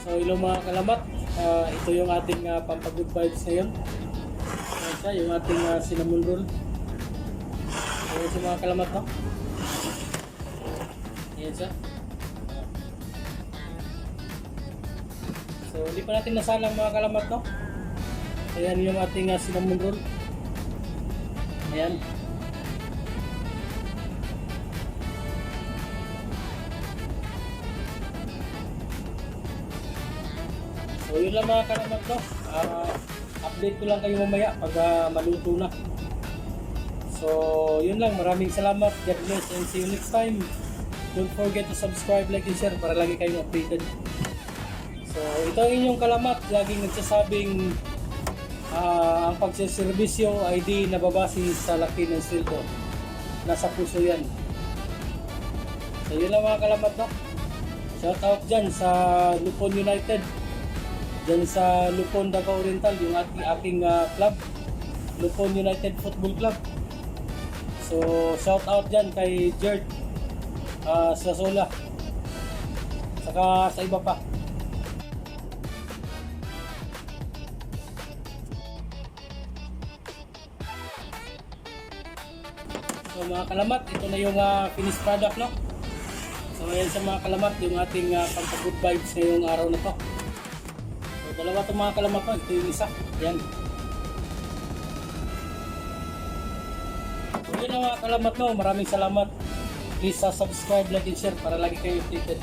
So hello mga kalamat, ito yung ating pampagood vibes ngayon. Ayan siya, yung ating cinnamon roll. Ayan siya mga kalamat, no? Ayan siya. So hindi pa natin nasalang mga kalamat, no? Ayan yung ating cinnamon roll. Ayan. So yun lang mga kalamat, no? Update ko lang kayo mamaya pag maluto na. So yun lang, maraming salamat. God bless and see you next time. Don't forget to subscribe, like and share para lagi kayong updated. So ito ang inyong kalamat, laging nagsasabing ang pagsiservisyo ay di nababase sa laki ng sweldo. Nasa puso yan. So yun lang mga kalamat, no? Shout out dyan sa Lupon United, dyan sa Lupon Davao Oriental, yung aking club, Lupon United Football Club. So shout out dyan kay Jerd Sasola, saka sa iba pa. So mga kalamat, ito na yung finished product, no? So ayan sa mga kalamat, yung ating pampagood vibes ngayong araw na to. So dalawa itong mga kalamat ko, ito yung isa. Ayan. So yun ang mga kalamat, no? Maraming salamat. Please subscribe, like and share para lagi kayo updated.